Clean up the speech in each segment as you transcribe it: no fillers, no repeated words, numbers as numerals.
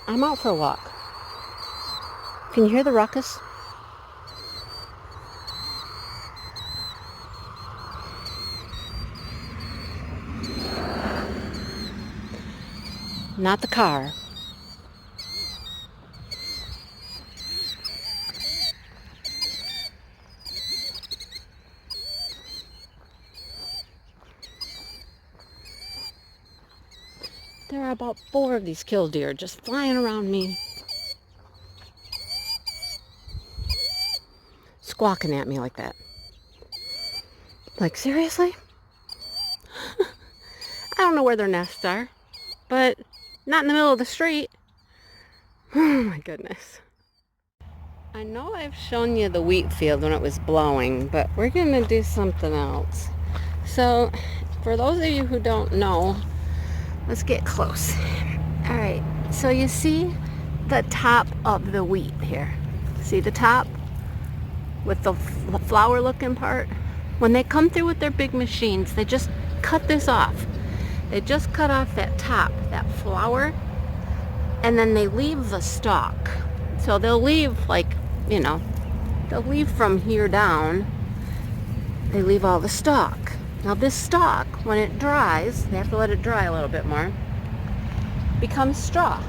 I'm out for a walk. Can you hear the ruckus? Not the car. There are about 4 of these killdeer just flying around me, squawking at me like that. Like, seriously? I don't know where their nests are, but not in the middle of the street. Oh my goodness. I know I've shown you the wheat field when it was blowing, but we're going to do something else. So, for those of you who don't know, let's get close. All right, so you see the top of the wheat here. See the top with the flower looking part? When they come through with their big machines, they just cut this off. They just cut off that top, that flower, and then they leave the stalk. So they'll leave they'll leave from here down, they leave all the stalk. Now this stalk, when it dries, they have to let it dry a little bit more, becomes straw.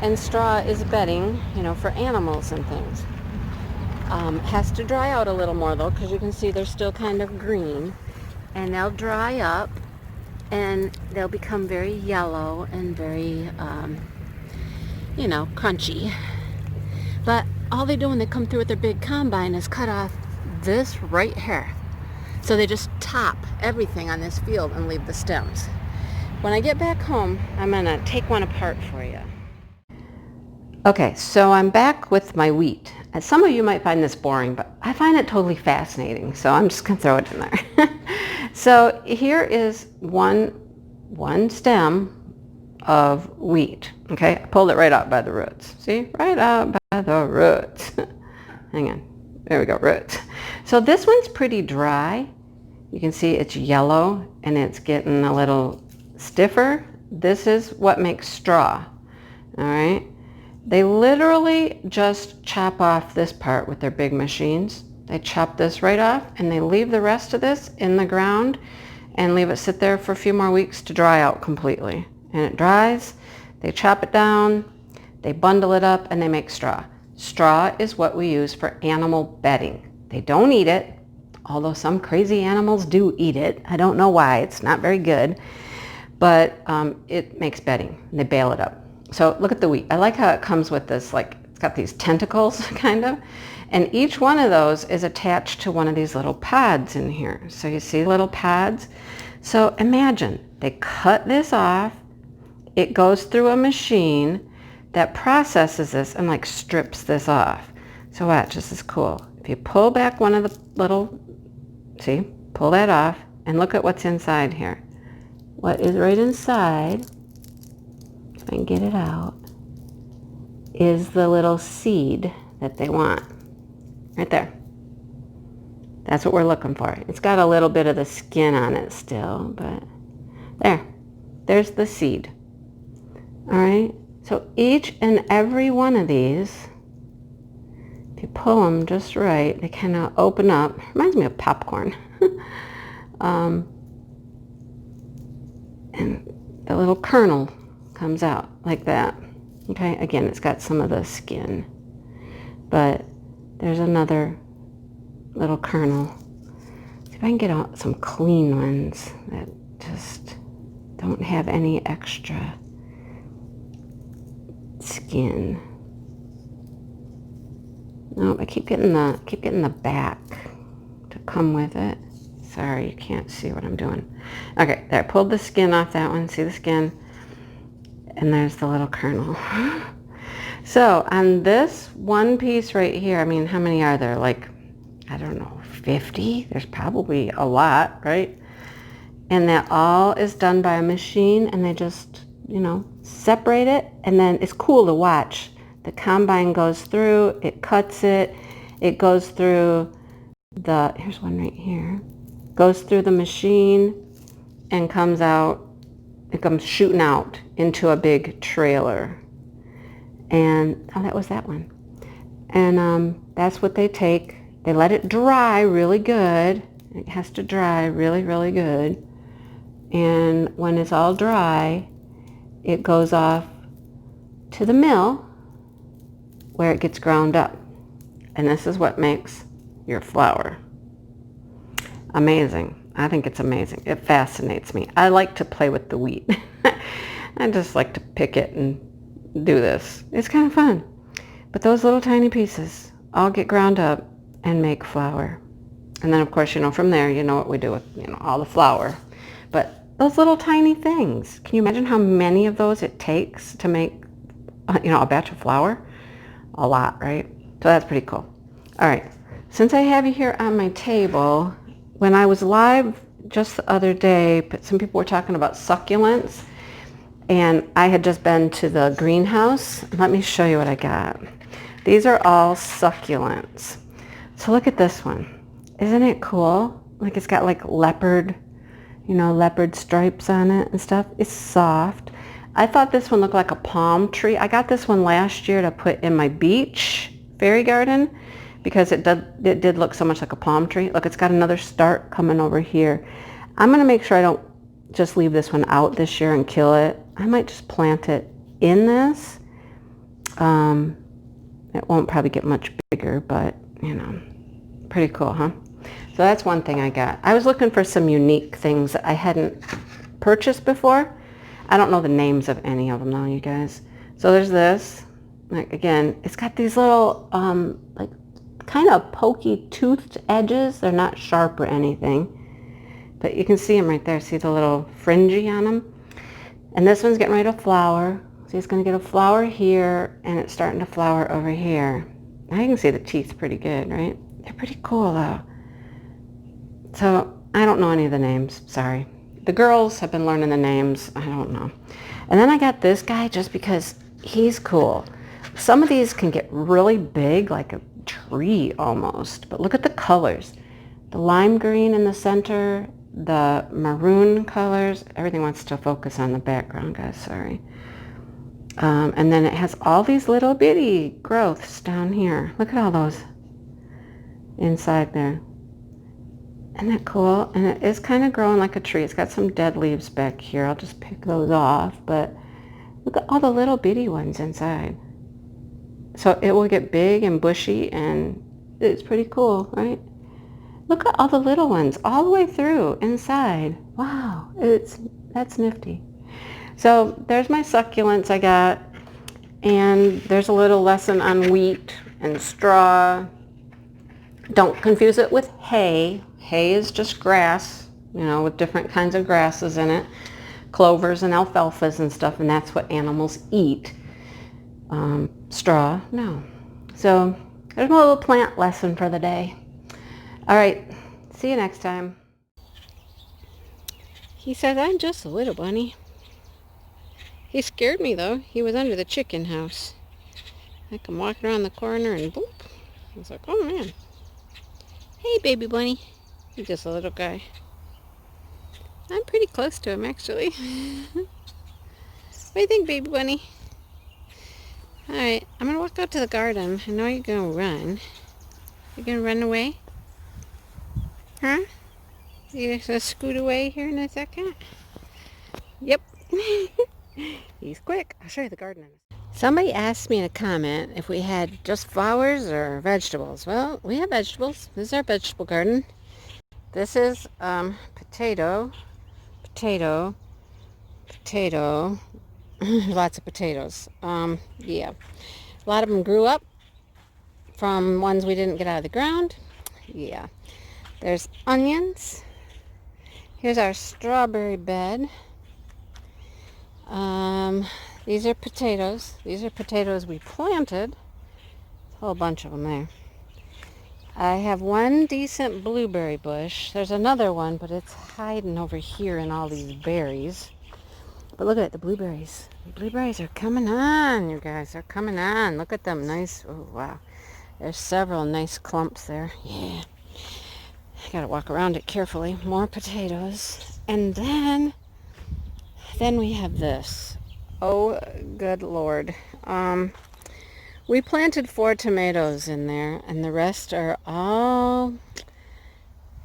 And straw is bedding, for animals and things. Has to dry out a little more though, because you can see they're still kind of green. And they'll dry up and they'll become very yellow and very, crunchy. But all they do when they come through with their big combine is cut off this right here. So they just top everything on this field and leave the stems. When I get back home, I'm going to take one apart for you. Okay, so I'm back with my wheat. Some of you might find this boring, but I find it totally fascinating, so I'm just going to throw it in there. So here is one stem of wheat. Okay, I pulled it right out by the roots. See, right out by the roots. Hang on, there we go, roots. So this one's pretty dry. You can see it's yellow and it's getting a little stiffer. This is what makes straw. All right, they literally just chop off this part with their big machines. They chop this right off and they leave the rest of this in the ground and leave it sit there for a few more weeks to dry out completely. And it dries, they chop it down, they bundle it up, and they make straw. Straw is what we use for animal bedding. They don't eat it, although some crazy animals do eat it. I don't know why, it's not very good, but it makes bedding, and they bale it up. So look at the wheat. I like how it comes with this, it's got these tentacles, kind of, and each one of those is attached to one of these little pads in here. So you see little pads? So imagine, they cut this off, it goes through a machine that processes this and strips this off. So watch, this is cool. If you pull back one of the little, see, pull that off and look at what's inside here. What is right inside, if I can get it out, is the little seed that they want. Right there. That's what we're looking for. It's got a little bit of the skin on it still, but there's the seed. All right, so each and every one of these, if you pull them just right, they kind of open up. Reminds me of popcorn. And the little kernel comes out like that. Okay, again, it's got some of the skin, but there's another little kernel. See if I can get out some clean ones that just don't have any extra skin. No, I keep getting the back to come with it. Sorry, you can't see what I'm doing. Okay, there, I pulled the skin off that one. See the skin? And there's the little kernel. So on this one piece right here, I mean, how many are there? I don't know, 50? There's probably a lot, right? And that all is done by a machine, and they just, separate it, and then it's cool to watch. The combine goes through, it cuts it, it goes through here's one right here, goes through the machine and comes out, it comes shooting out into a big trailer. And, oh, that was that one. And that's what they take. They let it dry really good. It has to dry really, really good. And when it's all dry, it goes off to the mill where it gets ground up. And this is what makes your flour. Amazing. I think it's amazing. It fascinates me. I like to play with the wheat. I just like to pick it and do this. It's kind of fun. But those little tiny pieces all get ground up and make flour. And then, of course, from there, you know what we do with, all the flour. But those little tiny things, can you imagine how many of those it takes to make, a batch of flour? A lot, right? So that's pretty cool. All right. Since I have you here on my table, when I was live just the other day, some people were talking about succulents. And I had just been to the greenhouse. Let me show you what I got. These are all succulents. So look at this one. Isn't it cool? Like it's got like leopard stripes on it and stuff. It's soft. I thought this one looked like a palm tree. I got this one last year to put in my beach fairy garden because it did look so much like a palm tree. Look, it's got another start coming over here. I'm going to make sure I don't just leave this one out this year and kill it. I might just plant it in this. It won't probably get much bigger, but, pretty cool, huh? So that's one thing I got. I was looking for some unique things that I hadn't purchased before. I don't know the names of any of them though, you guys. So there's this. Like, again, it's got these little, like, kind of pokey toothed edges. They're not sharp or anything. But you can see them right there. See the little fringy on them? And this one's getting ready to flower. See, it's going to get a flower here, and it's starting to flower over here. Now you can see the teeth pretty good, right? They're pretty cool, though. So I don't know any of the names. Sorry. The girls have been learning the names. I don't know. And then I got this guy just because he's cool. Some of these can get really big, like a tree almost. But look at the colors. The lime green in the center, the maroon colors. Everything wants to focus on the background, guys. Sorry. And then it has all these little bitty growths down here. Look at all those inside there. Isn't that cool? And it is kind of growing like a tree. It's got some dead leaves back here. I'll just pick those off. But look at all the little bitty ones inside. So it will get big and bushy, and it's pretty cool, right? Look at all the little ones all the way through inside. Wow, that's nifty. So there's my succulents I got, and there's a little lesson on wheat and straw. Don't confuse it with hay. Hay is just grass, with different kinds of grasses in it, clovers and alfalfas and stuff, and that's what animals eat. Straw, no. So there's my little plant lesson for the day. All right, see you next time. He says, I'm just a little bunny. He scared me, though. He was under the chicken house. I come walking around the corner and boop. I was like, oh, man. Hey, baby bunny. He's just a little guy. I'm pretty close to him, actually. What do you think, baby bunny? All right, I'm going to walk out to the garden. I know you're going to run. You're going to run away? Huh? You're going to scoot away here in a second? Yep. He's quick. I'll show you the garden. Somebody asked me in a comment if we had just flowers or vegetables. Well, we have vegetables. This is our vegetable garden. This is potato, lots of potatoes. Yeah, a lot of them grew up from ones we didn't get out of the ground. Yeah, there's onions. Here's our strawberry bed. These are potatoes. These are potatoes we planted. A whole bunch of them there. I have one decent blueberry bush. There's another one, but it's hiding over here in all these berries. But look at it, the blueberries. The blueberries are coming on, you guys. They're coming on. Look at them. Nice. Oh, wow. There's several nice clumps there. Yeah. I gotta walk around it carefully. More potatoes. And then we have this. Oh, good Lord. We planted 4 tomatoes in there, and the rest are all,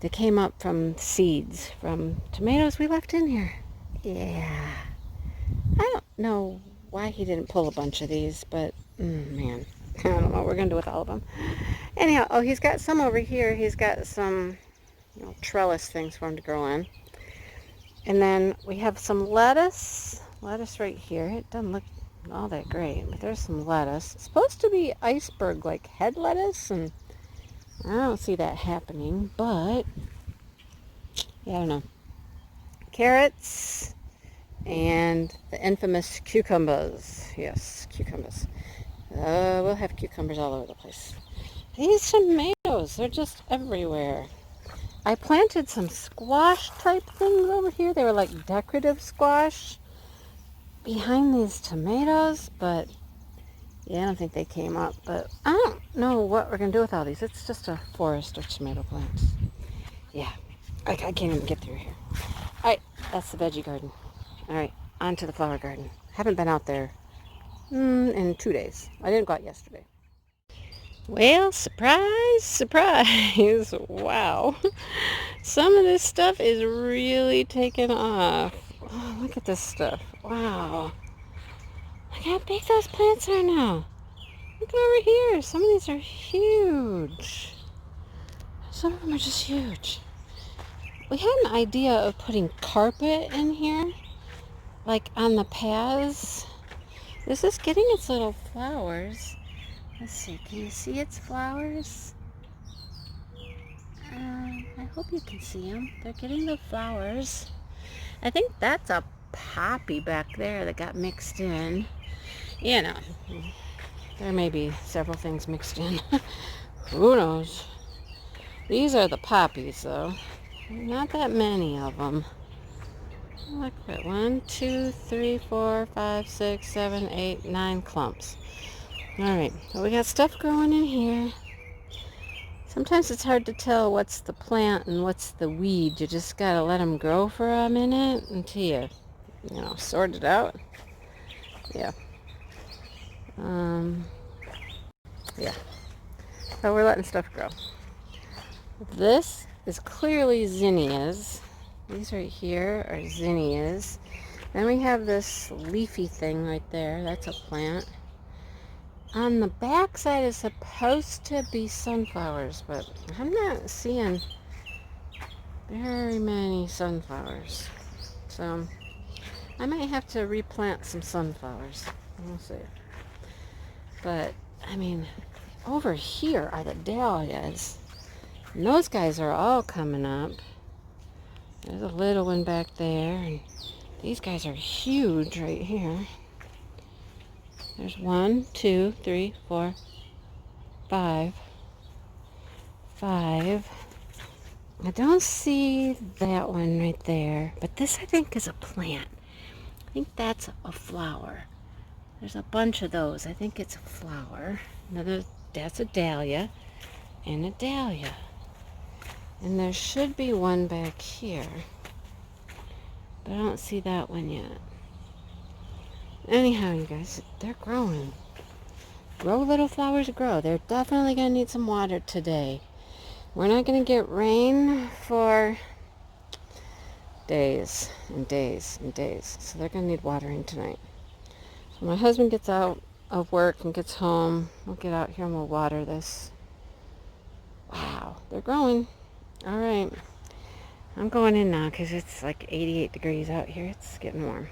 they came up from seeds from tomatoes we left in here. Yeah. I don't know why he didn't pull a bunch of these, but man, I don't know what we're going to do with all of them. Anyhow, oh, he's got some over here. He's got some trellis things for him to grow in. And then we have some lettuce. Lettuce right here. It doesn't look all that great, but there's some lettuce. It's supposed to be iceberg, like head lettuce, and I don't see that happening, but yeah, I don't know. Carrots and the infamous cucumbers. Yes, cucumbers. We'll have cucumbers all over the place. These tomatoes, they're just everywhere. I planted some squash type things over here. They were like decorative squash behind these tomatoes, but yeah, I don't think they came up. But I don't know what we're going to do with all these. It's just a forest of tomato plants. Yeah, I can't even get through here. All right, that's the veggie garden. All right, on to the flower garden. Haven't been out there in 2 days. I didn't go out yesterday. Well, surprise, surprise. Wow. Some of this stuff is really taking off. Oh, look at this stuff. Wow. Look how big those plants are now. Look over here. Some of these are huge. Some of them are just huge. We had an idea of putting carpet in here, like on the paths. This is getting its little flowers. Let's see, can you see its flowers? I hope you can see them. They're getting the flowers. I think that's a poppy back there that got mixed in. You know, there may be several things mixed in. Who knows? These are the poppies, though. Not that many of them. Look at 1, 2, 3, 4, 5, 6, 7, 8, 9 clumps. Alright, so we got stuff growing in here. Sometimes it's hard to tell what's the plant and what's the weed. You just gotta let them grow for a minute until you sort it out. Yeah. Yeah. So we're letting stuff grow. This is clearly zinnias. These right here are zinnias. Then we have this leafy thing right there. That's a plant. On the back side is supposed to be sunflowers, but I'm not seeing very many sunflowers. So I might have to replant some sunflowers. We'll see. But, I mean, over here are the dahlias. And those guys are all coming up. There's a little one back there. And these guys are huge right here. There's 1, 2, 3, 4, 5. 5. I don't see that one right there. But this, I think, is a plant. I think that's a flower. There's a bunch of those. I think it's a flower. That's a dahlia. And a dahlia. And there should be one back here. But I don't see that one yet. Anyhow, you guys, they're growing. Grow, little flowers, grow. They're definitely going to need some water today. We're not going to get rain for days and days and days. So they're going to need watering tonight. So my husband gets out of work and gets home. We'll get out here and we'll water this. Wow, they're growing. All right. I'm going in now because it's like 88 degrees out here. It's getting warm.